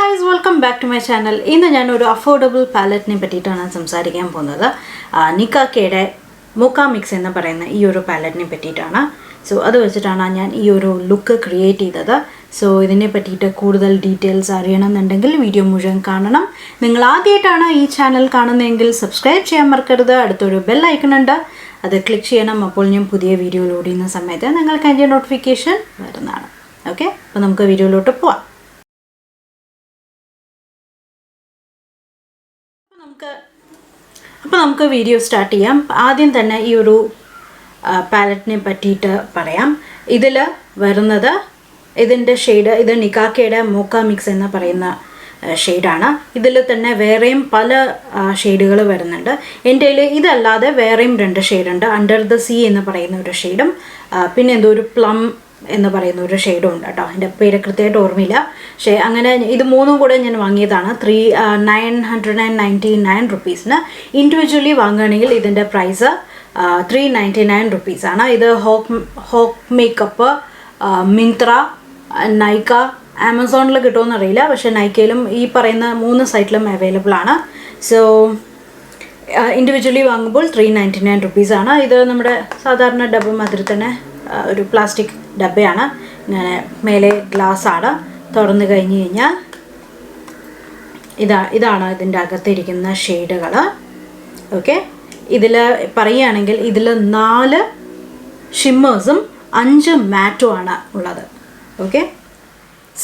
guys, welcome back to my channel. ഇന്ന് ഞാൻ ഒരു അഫോർഡബിൾ പാലറ്റിനെ പറ്റിയിട്ടാണ് സംസാരിക്കാൻ പോകുന്നത്. Nicka Kയുടെ Mocha മിക്സ് എന്ന് പറയുന്ന ഈ ഒരു പാലറ്റിനെ പറ്റിയിട്ടാണ്. സോ അത് വെച്ചിട്ടാണ് ഞാൻ ഈ ഒരു ലുക്ക് ക്രിയേറ്റ് ചെയ്തത്. സോ ഇതിനെ പറ്റിയിട്ട് കൂടുതൽ ഡീറ്റെയിൽസ് അറിയണമെന്നുണ്ടെങ്കിൽ വീഡിയോ മുഴുവൻ കാണണം. നിങ്ങൾ ആദ്യമായിട്ടാണ് ഈ ചാനൽ കാണുന്നതെങ്കിൽ സബ്സ്ക്രൈബ് ചെയ്യാൻ മറക്കരുത്. അടുത്തൊരു ബെൽ ഐക്കൺ ഉണ്ട്, അത് ക്ലിക്ക് ചെയ്യണം. അപ്പോൾ ഞാൻ പുതിയ വീഡിയോ ലോഡ് ചെയ്യുന്ന സമയത്ത് നിങ്ങൾക്ക് അതിൻ്റെ നോട്ടിഫിക്കേഷൻ വരുന്നതാണ്. ഓക്കെ, അപ്പോൾ നമുക്ക് വീഡിയോയിലോട്ട് പോവാം. അപ്പോൾ നമുക്ക് വീഡിയോ സ്റ്റാർട്ട് ചെയ്യാം. ആദ്യം തന്നെ ഈ ഒരു പാലറ്റിനെ പറ്റിയിട്ട് പറയാം. ഇതിൽ വരുന്നത് ഇതിൻ്റെ ഷെയ്ഡ്, ഇത് Nicka Kയുടെ Mocha മിക്സ് എന്ന് പറയുന്ന ഷെയ്ഡാണ്. ഇതിൽ തന്നെ വേറെയും പല ഷെയ്ഡുകൾ വരുന്നുണ്ട്. എൻ്റെ കയ്യിൽ ഇതല്ലാതെ വേറെയും 2 ഷെയ്ഡുണ്ട്. അണ്ടർ ദ സീ എന്ന് പറയുന്ന ഒരു ഷെയ്ഡും പിന്നെ എന്തോ ഒരു പ്ലം എന്ന് പറയുന്ന ഒരു ഷെയ്ഡും ഉണ്ട് കേട്ടോ. എൻ്റെ പേര് കൃത്യമായിട്ട് ഓർമ്മയില്ല. പക്ഷേ അങ്ങനെ ഇത് മൂന്നും കൂടെ ഞാൻ വാങ്ങിയതാണ് 999 റുപ്പീസിന്. ഇൻഡിവിജ്വലി വാങ്ങുകയാണെങ്കിൽ ഇതിൻ്റെ പ്രൈസ് 399 റുപ്പീസാണ്. ഇത് ഹോക്ക് മേക്കപ്പ്, മിന്ത്ര, Nykaa, ആമസോണിൽ കിട്ടുമെന്നറിയില്ല, പക്ഷേ നൈക്കയിലും ഈ പറയുന്ന 3 സൈറ്റിലും അവൈലബിൾ ആണ്. സോ ഇൻഡിവിജ്വലി വാങ്ങുമ്പോൾ 399 റുപ്പീസാണ്. ഇത് നമ്മുടെ സാധാരണ ഡബ്ബ മാതിരി തന്നെ ഒരു പ്ലാസ്റ്റിക് ഡബ്ബയാണ്. ഇങ്ങനെ മേലെ ഗ്ലാസ് ആണ്. തുറന്നു കഴിഞ്ഞ് കഴിഞ്ഞാൽ ഇതാണ് ഇതിൻ്റെ അകത്തിരിക്കുന്ന ഷെയ്ഡുകൾ. ഓക്കെ, ഇതിൽ പറയുകയാണെങ്കിൽ ഇതിൽ 4 ഷിമ്മേഴ്സും 5 മാറ്റും ആണ് ഉള്ളത്. ഓക്കെ,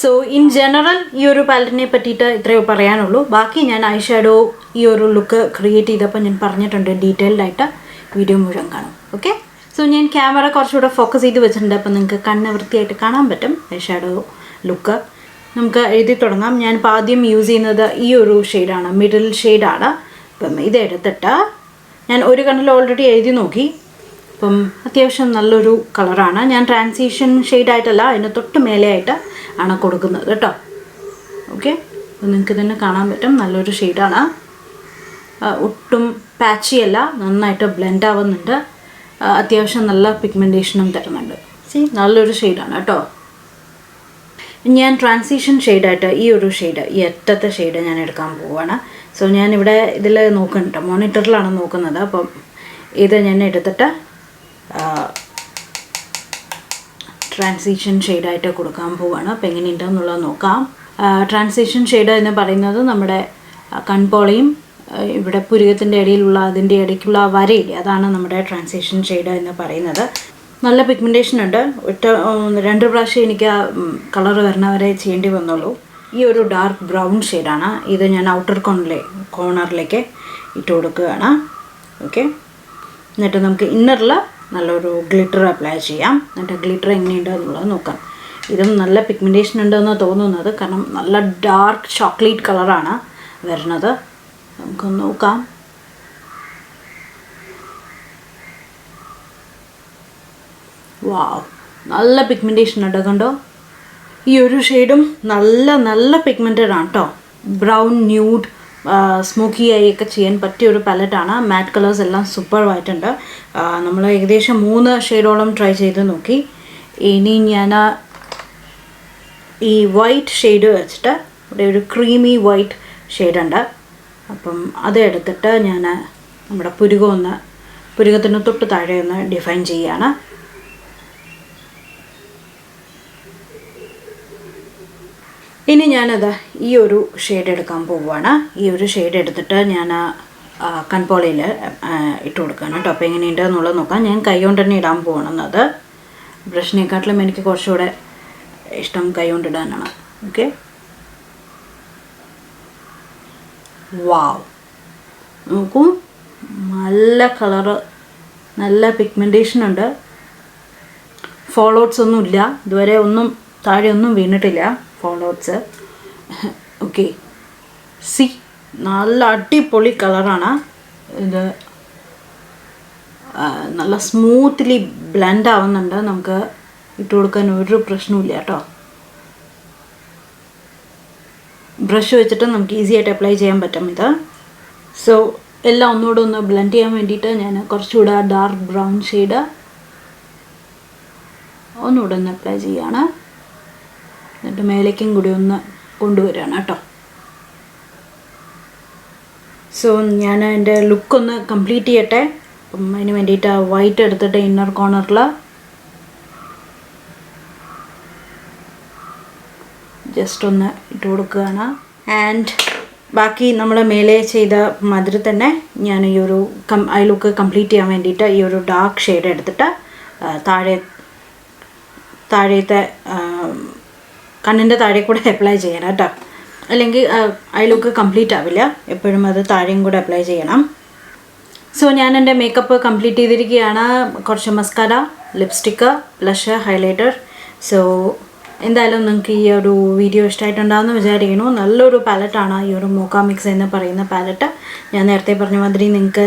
സോ ഇൻ ജനറൽ ഈ ഒരു പാലറ്റിനെ പറ്റിയിട്ട് ഇത്രയോ പറയാനുള്ളൂ. ബാക്കി ഞാൻ ഐഷാഡോ ഈ ഒരു ലുക്ക് ക്രിയേറ്റ് ചെയ്തപ്പോൾ ഞാൻ പറഞ്ഞിട്ടുണ്ട്, ഡീറ്റെയിൽഡ് ആയിട്ട് വീഡിയോ മുഴുവൻ കാണും. ഓക്കെ, സോ ഞാൻ ക്യാമറ കുറച്ചുകൂടെ ഫോക്കസ് ചെയ്ത് വെച്ചിട്ടുണ്ട്, അപ്പോൾ നിങ്ങൾക്ക് കണ്ണ് വൃത്തിയായിട്ട് കാണാൻ പറ്റും ഐഷാഡോ ലുക്ക്. നമുക്ക് എഴുതി തുടങ്ങാം. ഞാനിപ്പോൾ ആദ്യം യൂസ് ചെയ്യുന്നത് ഈ ഒരു ഷെയ്ഡാണ്, മിഡിൽ ഷെയ്ഡാണ്. അപ്പം ഇതെടുത്തിട്ട് ഞാൻ ഒരു കണ്ണിൽ ഓൾറെഡി എഴുതി നോക്കി. അപ്പം അത്യാവശ്യം നല്ലൊരു കളറാണ്. ഞാൻ ട്രാൻസിഷൻ ഷെയ്ഡായിട്ടല്ല, അതിന് തൊട്ട് മേലെയായിട്ട് ആണ് കൊടുക്കുന്നത് കേട്ടോ. ഓക്കെ, അപ്പം നിങ്ങൾക്ക് തന്നെ കാണാൻ പറ്റും, നല്ലൊരു ഷെയ്ഡാണ്. ഒട്ടും പാച്ചി അല്ല, നന്നായിട്ട് ബ്ലെൻഡ് ആവുന്നുണ്ട്. അത്യാവശ്യം നല്ല പിഗ്മെൻറ്റേഷനും തരുന്നുണ്ട്. നല്ലൊരു ഷെയ്ഡാണ് കേട്ടോ. ഞാൻ ട്രാൻസിഷൻ ഷെയ്ഡായിട്ട് ഈ ഒരു ഷെയ്ഡ്, ഈ അറ്റത്തെ ഷെയ്ഡ് ഞാൻ എടുക്കാൻ പോവുകയാണ്. സോ ഞാനിവിടെ ഇതിൽ നോക്കുന്നുണ്ട്, മോണിറ്ററിലാണ് നോക്കുന്നത്. അപ്പം ഇത് ഞാൻ എടുത്തിട്ട് ട്രാൻസിഷൻ ഷെയ്ഡായിട്ട് കൊടുക്കാൻ പോവുകയാണ്. അപ്പോൾ എങ്ങനെയുണ്ടെന്നുള്ളത് നോക്കാം. ട്രാൻസിഷൻ ഷെയ്ഡ് എന്ന് പറയുന്നത് നമ്മുടെ കൺപോളയും ഇവിടെ പുരികത്തിൻ്റെ ഇടയിലുള്ള അതിൻ്റെ ഇടയ്ക്കുള്ള വരയില്ലേ, അതാണ് നമ്മുടെ ട്രാൻസിഷൻ ഷെയ്ഡ് എന്ന് പറയുന്നത്. നല്ല പിഗ്മെൻറ്റേഷൻ ഉണ്ട്. 2 പ്രാവശ്യം എനിക്ക് ആ കളർ വരണവരെ ചെയ്യേണ്ടി വന്നുള്ളൂ. ഈ ഒരു ഡാർക്ക് ബ്രൗൺ ഷെയ്ഡാണ്. ഇത് ഞാൻ ഔട്ടർ കോർണറിലേക്ക് ഇട്ട് കൊടുക്കുകയാണ്. ഓക്കെ, എന്നിട്ട് നമുക്ക് ഇന്നറിൽ നല്ലൊരു ഗ്ലിറ്റർ അപ്ലൈ ചെയ്യാം. എന്നിട്ട് ഗ്ലിറ്റർ എങ്ങനെയുണ്ട് എന്നുള്ളത് നോക്കാം. ഇതും നല്ല പിഗ്മെൻറ്റേഷൻ ഉണ്ടെന്ന് തോന്നുന്നത്, കാരണം നല്ല ഡാർക്ക് ചോക്ലേറ്റ് കളറാണ് വരുന്നത്. നമുക്കൊന്ന് നോക്കാം. വാവ്, നല്ല പിഗ്മെൻറ്റേഷൻ ഉണ്ട്, കണ്ടോ? ഈ ഒരു ഷെയ്ഡും നല്ല പിഗ്മെൻറ്റഡ് ആണ് കേട്ടോ. ബ്രൗൺ, ന്യൂഡ്, സ്മോക്കി ആയി ഒക്കെ ചെയ്യാൻ പറ്റിയ ഒരു പാലറ്റാണ്. മാറ്റ് കളേഴ്സ് എല്ലാം സൂപ്പറായിട്ടുണ്ട്. നമ്മൾ ഏകദേശം 3 ഷെയ്ഡോളം ട്രൈ ചെയ്ത് നോക്കി. ഇനി ഞാൻ ഈ വൈറ്റ് ഷെയ്ഡ് വെച്ചിട്ട്, ഇവിടെ ഒരു ക്രീമി വൈറ്റ് ഷെയ്ഡുണ്ട്. അപ്പം അത് എടുത്തിട്ട് ഞാൻ നമ്മുടെ പുരുകത്തിന് തൊട്ട് താഴെ ഒന്ന് ഡിഫൈൻ ചെയ്യുകയാണ്. ഇനി ഞാനത് ഈ ഒരു ഷെയ്ഡ് എടുക്കാൻ പോവുകയാണ്. ഈ ഒരു ഷെയ്ഡ് എടുത്തിട്ട് ഞാൻ കൺപോളയിൽ ഇട്ട് കൊടുക്കുകയാണ് കേട്ടോ. അപ്പോൾ എങ്ങനെയുണ്ട് എന്നുള്ളത് നോക്കാം. ഞാൻ കൈ കൊണ്ട് തന്നെ ഇടാൻ പോകണമെന്നത്. ബ്രഷിനെക്കാട്ടിലും എനിക്ക് കുറച്ചുകൂടെ ഇഷ്ടം കൈ കൊണ്ടിടാനാണ്. ഓക്കെ, വാവ്, നോക്കൂ, നല്ല കളറ്, നല്ല പിഗ്മെൻറ്റേഷൻ ഉണ്ട്. ഫോളോട്ട്സ് ഒന്നുമില്ല, ഇതുവരെ ഒന്നും താഴെ ഒന്നും വീണിട്ടില്ല ഫോളോട്ട്സ്. ഓക്കെ, സി, നല്ല അടിപൊളി കളറാണ് ഇത്. നല്ല സ്മൂത്ത്ലി ബ്ലെൻഡ് ആവുന്നുണ്ട്. നമുക്ക് ഇട്ട് കൊടുക്കാൻ ഒരു പ്രശ്നമില്ല കേട്ടോ. ബ്രഷ് വെച്ചിട്ട് നമുക്ക് ഈസി ആയിട്ട് അപ്ലൈ ചെയ്യാൻ പറ്റും ഇത്. സോ എല്ലാം ഒന്നുകൂടെ ഒന്ന് ബ്ലെൻഡ് ചെയ്യാൻ വേണ്ടിയിട്ട് ഞാൻ കുറച്ചുകൂടെ ഡാർക്ക് ബ്രൗൺ ഷെയ്ഡ് ഒന്നുകൂടെ ഒന്ന് അപ്ലൈ ചെയ്യുകയാണ്. എന്നിട്ട് മേലേക്കും കൂടി ഒന്ന് കൊണ്ടുവരികയാണ് കേട്ടോ. സോ ഞാൻ എൻ്റെ ലുക്കൊന്ന് കംപ്ലീറ്റ് ചെയ്യട്ടെ. അപ്പം അതിന് വേണ്ടിയിട്ട് വൈറ്റ് എടുത്തിട്ട് ഇന്നർ കോർണറിൽ ജസ്റ്റ് ഒന്ന് ഇട്ട് കൊടുക്കുകയാണ്. ആൻഡ് ബാക്കി നമ്മൾ മേലെ ചെയ്ത മാതിരി തന്നെ ഞാൻ ഈ ഒരു ഐ ലുക്ക് കംപ്ലീറ്റ് ചെയ്യാൻ വേണ്ടിയിട്ട് ഈ ഒരു ഡാർക്ക് ഷെയ്ഡ് എടുത്തിട്ട് താഴത്തെ കണ്ണിൻ്റെ താഴെ കൂടെ അപ്ലൈ ചെയ്യണം കേട്ടോ. അല്ലെങ്കിൽ ഐ ലുക്ക് കംപ്ലീറ്റ് ആവില്ല. എപ്പോഴും അത് താഴെയും കൂടെ അപ്ലൈ ചെയ്യണം. സോ ഞാൻ എൻ്റെ മേക്കപ്പ് കംപ്ലീറ്റ് ചെയ്തിരിക്കുകയാണ്. കുറച്ച് mascara, lipstick, blush, highlighter. So എന്തായാലും നിങ്ങൾക്ക് ഈ ഒരു വീഡിയോ ഇഷ്ടമായിട്ടുണ്ടാകുമെന്ന് വിചാരിക്കുന്നു. നല്ലൊരു പാലറ്റാണ് ഈ ഒരു മോക്ക മിക്സ് എന്ന് പറയുന്ന പാലറ്റ്. ഞാൻ നേരത്തെ പറഞ്ഞ മാതിരി നിങ്ങൾക്ക്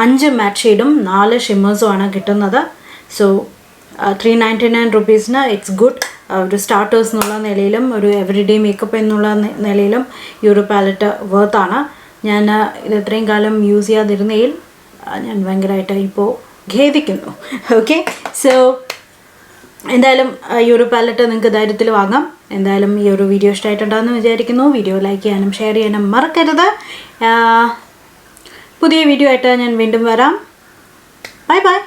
5 മാറ്റ് ഷെയ്ഡും 4 ഷിമ്മേഴ്സുമാണ് കിട്ടുന്നത്. സോ 399 റുപ്പീസിന് ഇറ്റ്സ് ഗുഡ്. ഒരു സ്റ്റാർട്ടേഴ്സ് എന്നുള്ള നിലയിലും ഒരു എവറിഡേ മേക്കപ്പ് എന്നുള്ള നിലയിലും ഈ ഒരു പാലറ്റ് വർത്താണ്. ഞാൻ ഇത് ഇത്രയും കാലം യൂസ് ചെയ്യാതിരുന്നതിൽ ഞാൻ ഭയങ്കരമായിട്ട് ഇപ്പോൾ ഖേദിക്കുന്നു. ഓക്കെ, സോ എന്തായാലും ഈ ഒരു പാലറ്റ് നിങ്ങൾക്ക് ധൈര്യത്തിൽ വാങ്ങാം. എന്തായാലും ഈ ഒരു വീഡിയോ ഇഷ്ടമായിട്ടുണ്ടാകുമെന്ന് വിചാരിക്കുന്നു. വീഡിയോ ലൈക്ക് ചെയ്യാനും ഷെയർ ചെയ്യാനും മറക്കരുത്. പുതിയ വീഡിയോ ആയിട്ട് ഞാൻ വീണ്ടും വരാം. Bye bye.